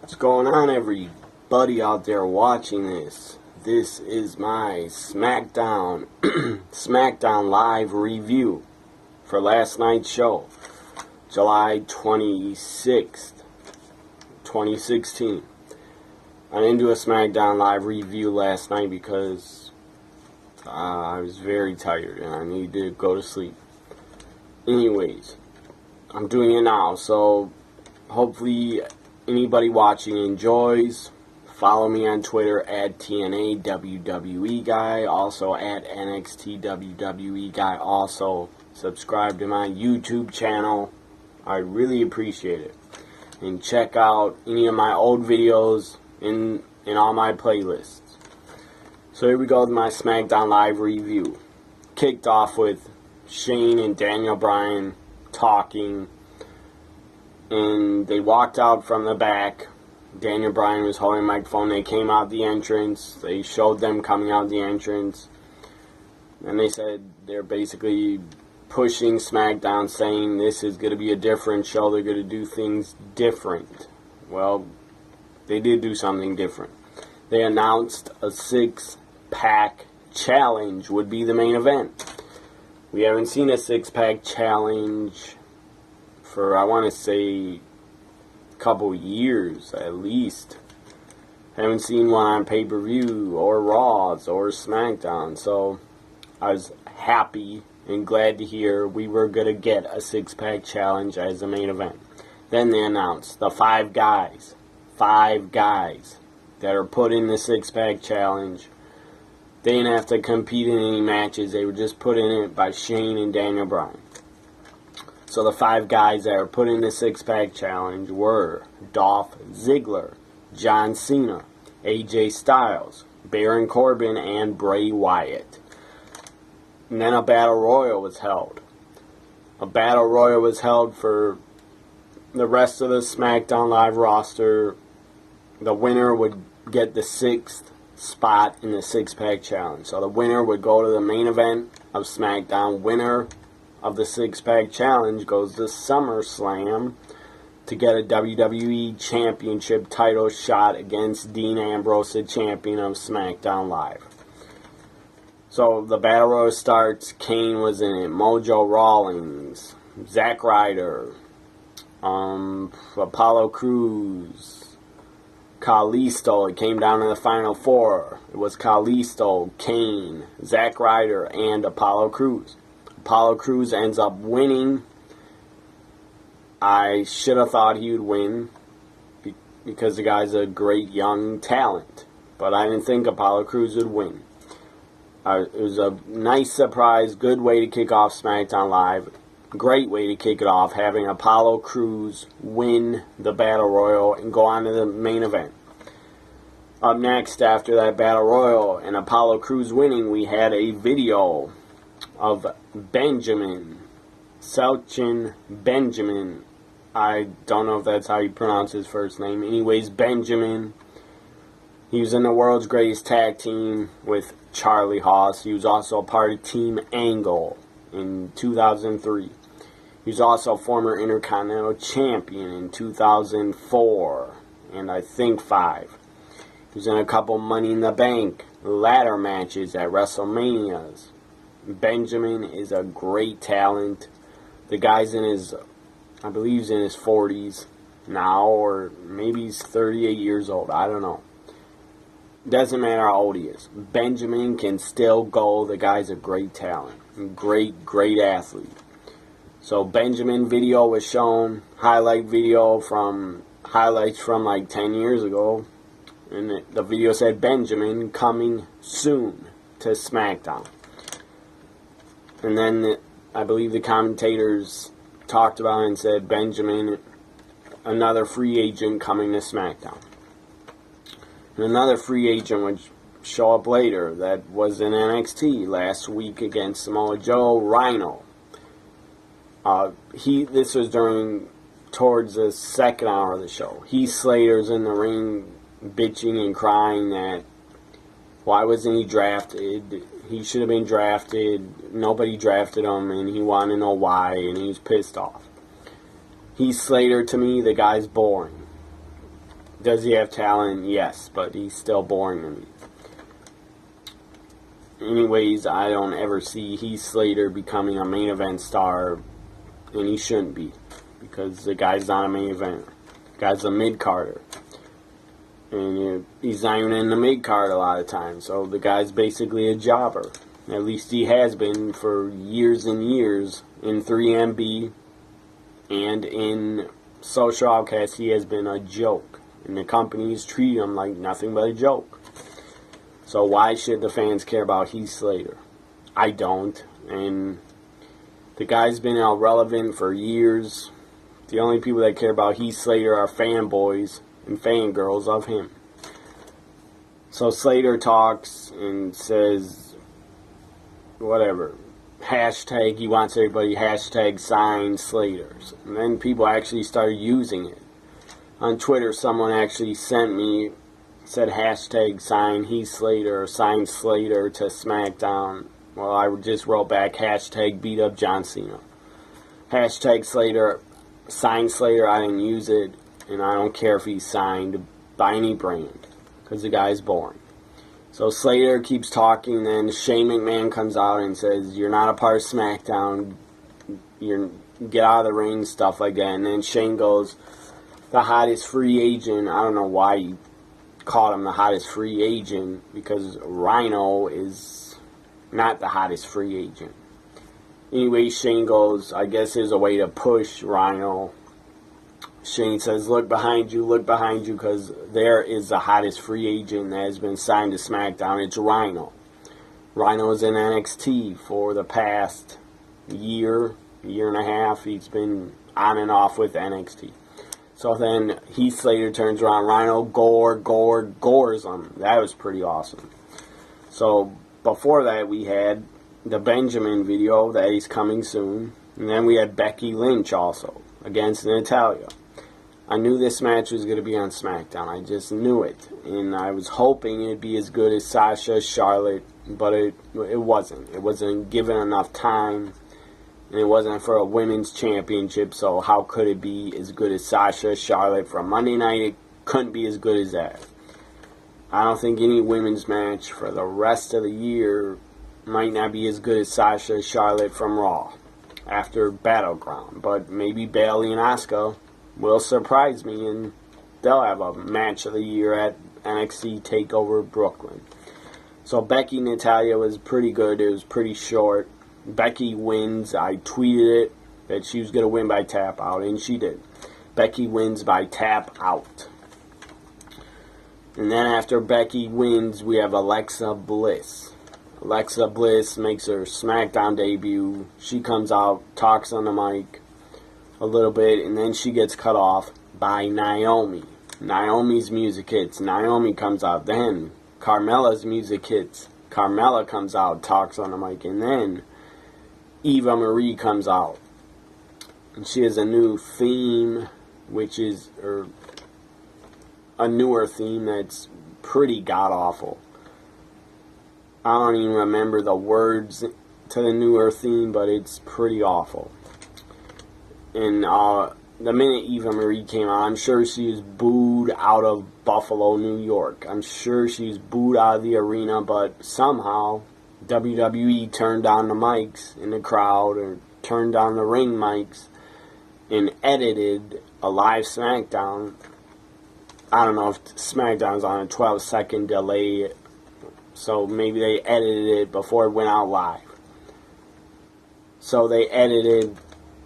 What's going on, everybody out there watching this? This is my SmackDown SmackDown live review for last night's show, July 26th, 2016. I didn't do a SmackDown live review last night because I was very tired and I needed to go to sleep. Anyways, I'm doing it now, so hopefully anybody watching enjoys. Follow me on Twitter at TNA WWE Guy, also at NXT WWE Guy. Also, subscribe to my YouTube channel. I really appreciate it. And check out any of my old videos in all my playlists. So here we go with my SmackDown Live review. Kicked off with Shane and Daniel Bryan talking, and they walked out from the back. Daniel Bryan was holding a microphone. They came out the entrance. They showed them coming out the entrance. And they said they're basically pushing SmackDown, saying this is going to be a different show. They're going to do things different. Well, they did do something different. They announced a 6-pack challenge would be the main event. We haven't seen a 6-pack challenge for, I want to say, a couple years at least. Haven't seen one on pay-per-view or Raws or SmackDown, so I was happy and glad to hear we were going to get a 6-pack challenge as the main event. Then they announced the 5 guys that are put in the 6-pack challenge. They didn't have to compete in any matches. They were just put in it by Shane and Daniel Bryan. So the 5 guys that are put in the 6-pack challenge were Dolph Ziggler, John Cena, AJ Styles, Baron Corbin, and Bray Wyatt. And then a Battle Royal was held. A Battle Royal was held for the rest of the SmackDown Live roster. The winner would get the 6th spot in the 6-pack challenge. So the winner would go to the main event of SmackDown. Winner of the 6-pack challenge goes to SummerSlam to get a WWE Championship title shot against Dean Ambrose, the champion of SmackDown Live. So the Battle Royal starts. Kane was in it, Mojo Rawlings, Zack Ryder, Apollo Crews, Kalisto. It came down to the final 4. It was Kalisto, Kane, Zack Ryder, and Apollo Crews. Apollo Crews ends up winning. I should have thought he would win because the guy's a great young talent. But I didn't think Apollo Crews would win. It was a nice surprise, good way to kick off SmackDown Live. Great way to kick it off, having Apollo Crews win the Battle Royal and go on to the main event. Up next, after that Battle Royal and Apollo Crews winning, we had a video of Benjamin. I don't know if that's how you pronounce his first name. Anyways, Benjamin. He was in the World's Greatest Tag Team with Charlie Haas. He was also a part of Team Angle in 2003. He was also former Intercontinental Champion in 2004 and I think 5. He was in a couple Money in the Bank ladder matches at WrestleManias. Benjamin is a great talent. The guy's in his, I believe he's in his 40s now, or maybe he's 38 years old. I don't know. Doesn't matter how old he is. Benjamin can still go. The guy's a great talent. Great athlete. So Benjamin video was shown, highlight video from highlights from like 10 years ago. And the video said Benjamin coming soon to SmackDown. And then I believe the commentators talked about it and said Benjamin, another free agent coming to SmackDown. And another free agent would show up later that was in NXT last week against Samoa Joe, Rhino. This was towards the second hour of the show. Heath Slater's in the ring bitching and crying that why wasn't he drafted? He should have been drafted. Nobody drafted him, and he wanted to know why, and he was pissed off. Heath Slater, to me, the guy's boring. Does he have talent? Yes, but he's still boring to me. Anyways, I don't ever see Heath Slater becoming a main event star, and he shouldn't be, because the guy's not a main eventer. The guy's a mid-carder. And he's not even in the mid-card a lot of times, so the guy's basically a jobber. At least he has been for years and years. In 3MB and in Social Outcast, he has been a joke. And the companies treat him like nothing but a joke. So why should the fans care about Heath Slater? I don't. And the guy's been irrelevant for years. The only people that care about Heath Slater are fanboys and fangirls of him. So Slater talks and says, whatever, hashtag, he wants everybody hashtag sign Slaters. And then people actually started using it. On Twitter, someone actually said hashtag sign Heath Slater or sign Slater to SmackDown. Well, I just wrote back hashtag beat up John Cena. Hashtag Slater, sign Slater, I didn't use it, and I don't care if he's signed by any brand, because the guy's boring. So Slater keeps talking, then Shane McMahon comes out and says, you're not a part of SmackDown, get out of the ring, stuff like that. And then Shane goes, the hottest free agent. I don't know why he called him the hottest free agent, because Rhino is not the hottest free agent. Anyway, Shane goes, I guess there's a way to push Rhino. Shane says, look behind you, because there is the hottest free agent that has been signed to SmackDown. It's Rhino. Rhino is in NXT for the past year and a half. He's been on and off with NXT. So then Heath Slater turns around, Rhino gores him. That was pretty awesome. So before that, we had the Benjamin video that is coming soon. And then we had Becky Lynch also against Natalya. I knew this match was going to be on SmackDown. I just knew it. And I was hoping it'd be as good as Sasha, Charlotte, but it wasn't. It wasn't given enough time. And it wasn't for a women's championship, so how could it be as good as Sasha, Charlotte? For Monday night, it couldn't be as good as that. I don't think any women's match for the rest of the year might not be as good as Sasha, Charlotte from Raw after Battleground. But maybe Bayley and Asuka will surprise me, and they'll have a match of the year at NXT TakeOver Brooklyn. So Becky Natalya was pretty good. It was pretty short. Becky wins. I tweeted it that she was going to win by tap out, and she did. Becky wins by tap out. And then after Becky wins, we have Alexa Bliss. Alexa Bliss makes her SmackDown debut. She comes out, talks on the mic a little bit, and then she gets cut off by Naomi. Naomi's music hits. Naomi comes out. Then Carmella's music hits. Carmella comes out, talks on the mic, and then Eva Marie comes out. And she has a new theme, which is a newer theme that's pretty god-awful. I don't even remember the words to the newer theme, but it's pretty awful. And the minute Eva Marie came out, I'm sure she was booed out of Buffalo, New York. I'm sure she was booed out of the arena, but somehow WWE turned down the mics in the crowd, or turned down the ring mics, and edited a live SmackDown. I don't know if SmackDown's on a 12-second delay, so maybe they edited it before it went out live. So they edited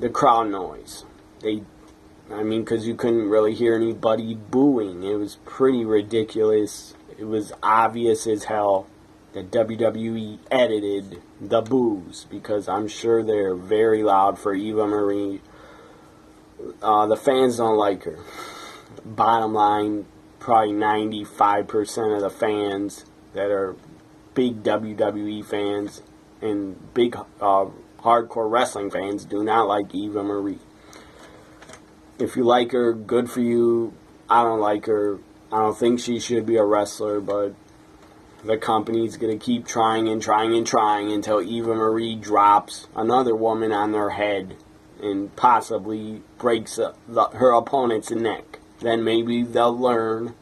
the crowd noise. Because you couldn't really hear anybody booing. It was pretty ridiculous. It was obvious as hell that WWE edited the boos, because I'm sure they're very loud for Eva Marie. The fans don't like her. Bottom line, probably 95% of the fans that are big WWE fans and big hardcore wrestling fans do not like Eva Marie. If you like her, good for you. I don't like her. I don't think she should be a wrestler, but the company's going to keep trying until Eva Marie drops another woman on their head and possibly breaks her opponent's neck. then maybe they'll learn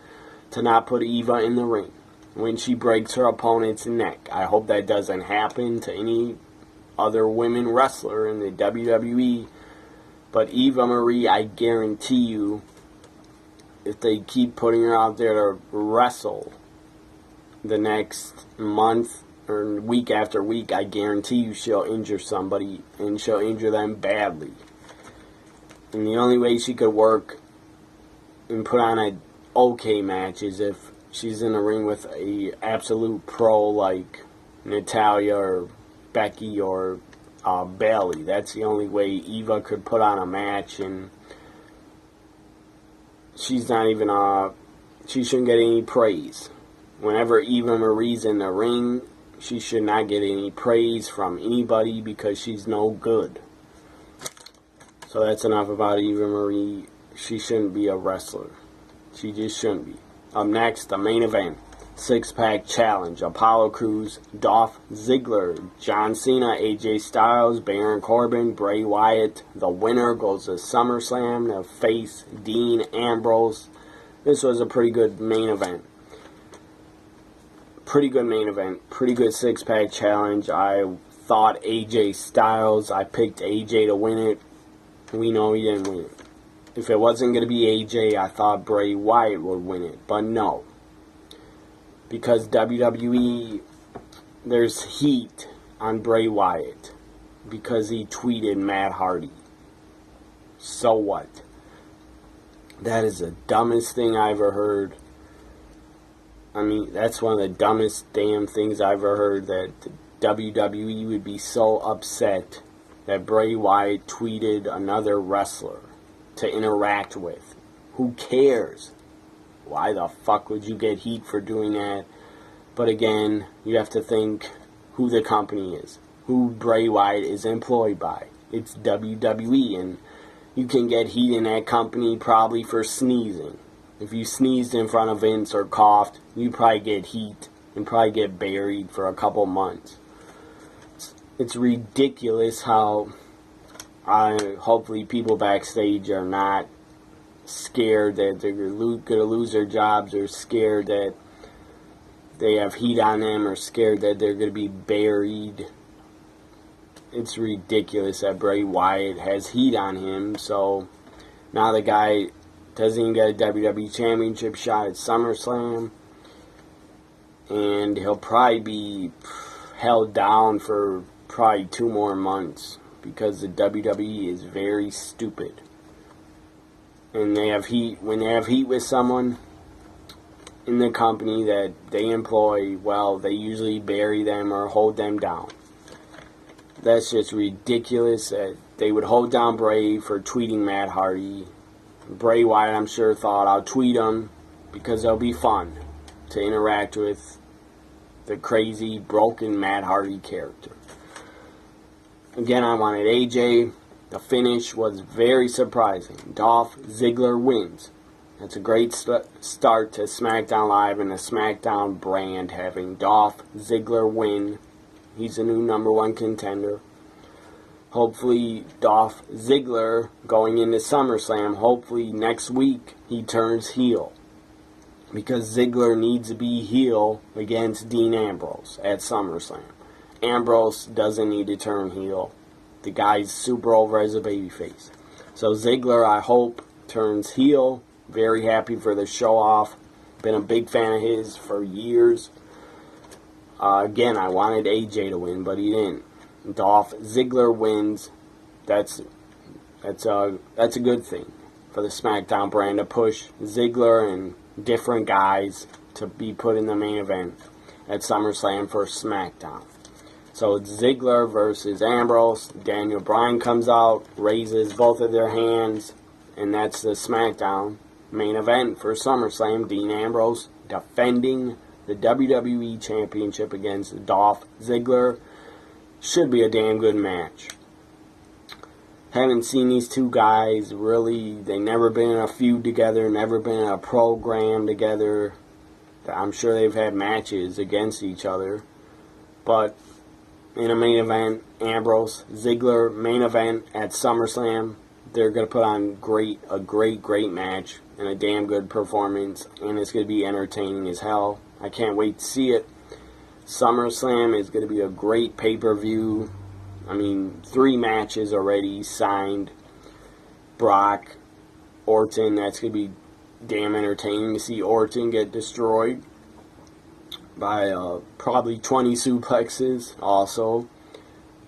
to not put Eva in the ring when she breaks her opponent's neck. I hope that doesn't happen to any other women wrestler in the WWE. But Eva Marie, I guarantee you, if they keep putting her out there to wrestle the next month or week after week, I guarantee you she'll injure somebody, and she'll injure them badly. And the only way she could work and put on an okay match is if she's in the ring with a absolute pro like Natalya or Becky or Bailey. That's the only way Eva could put on a match, and she's not even she shouldn't get any praise. Whenever Eva Marie's in the ring, she should not get any praise from anybody because she's no good. So that's enough about Eva Marie. She shouldn't be a wrestler. She just shouldn't be. Up next, the main event. Six-pack challenge. Apollo Crews, Dolph Ziggler, John Cena, AJ Styles, Baron Corbin, Bray Wyatt. The winner goes to SummerSlam to face Dean Ambrose. This was a pretty good main event. Pretty good main event. Pretty good six-pack challenge. I thought AJ Styles. I picked AJ to win it. We know he didn't win it. If it wasn't going to be AJ, I thought Bray Wyatt would win it. But no. Because WWE, there's heat on Bray Wyatt. Because he tweeted Matt Hardy. So what? That is the dumbest thing I ever heard. I mean, that's one of the dumbest damn things I ever heard, that the WWE would be so upset that Bray Wyatt tweeted another wrestler to interact with. Who cares? Why the fuck would you get heat for doing that? But again, you have to think who the company is, who Bray Wyatt is employed by. It's WWE, and you can get heat in that company probably for sneezing. If you sneezed in front of Vince or coughed, you probably get heat and probably get buried for a couple months. It's ridiculous how hopefully people backstage are not scared that they're going to lose their jobs, or scared that they have heat on them, or scared that they're going to be buried. It's ridiculous that Bray Wyatt has heat on him, so now the guy doesn't even get a WWE Championship shot at SummerSlam, and he'll probably be held down for probably 2 more months because the WWE is very stupid. And they have heat. When they have heat with someone in the company that they employ, well, they usually bury them or hold them down. That's just ridiculous that they would hold down Bray for tweeting Matt Hardy. Bray Wyatt, I'm sure, thought, I'll tweet him because it'll be fun to interact with the crazy, broken Matt Hardy character. Again, I wanted AJ. The finish was very surprising. Dolph Ziggler wins. That's a great start to SmackDown Live and the SmackDown brand, having Dolph Ziggler win. He's the new #1 contender. Hopefully, Dolph Ziggler, going into SummerSlam, hopefully next week he turns heel. Because Ziggler needs to be heel against Dean Ambrose at SummerSlam. Ambrose doesn't need to turn heel. The guy's super over as a babyface. So Ziggler, I hope, turns heel. Very happy for the show-off. Been a big fan of his for years. Again, I wanted AJ to win, but he didn't. Dolph Ziggler wins. That's a good thing for the SmackDown brand to push Ziggler and different guys to be put in the main event at SummerSlam for SmackDown. So it's Ziggler versus Ambrose. Daniel Bryan comes out, raises both of their hands, and that's the SmackDown main event for SummerSlam. Dean Ambrose defending the WWE Championship against Dolph Ziggler. Should be a damn good match. Haven't seen these two guys really. They never been in a feud together, never been in a program together. I'm sure they've had matches against each other. But in a main event, Ambrose, Ziggler, main event at SummerSlam. They're going to put on a great match and a damn good performance, and it's going to be entertaining as hell. I can't wait to see it. SummerSlam is going to be a great pay-per-view. I mean, 3 matches already signed. Brock, Orton, that's going to be damn entertaining to see Orton get destroyed by probably 20 suplexes also.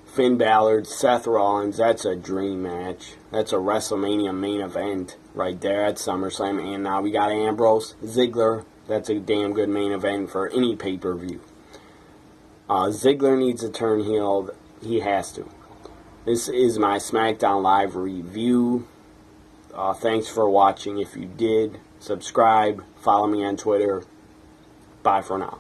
Finn Balor, Seth Rollins, that's a dream match. That's a WrestleMania main event right there at SummerSlam. And now we got Ambrose, Ziggler. That's a damn good main event for any pay-per-view. Ziggler needs to turn heel. He has to. This is my SmackDown Live review. Thanks for watching. If you did, subscribe, follow me on Twitter. Bye for now.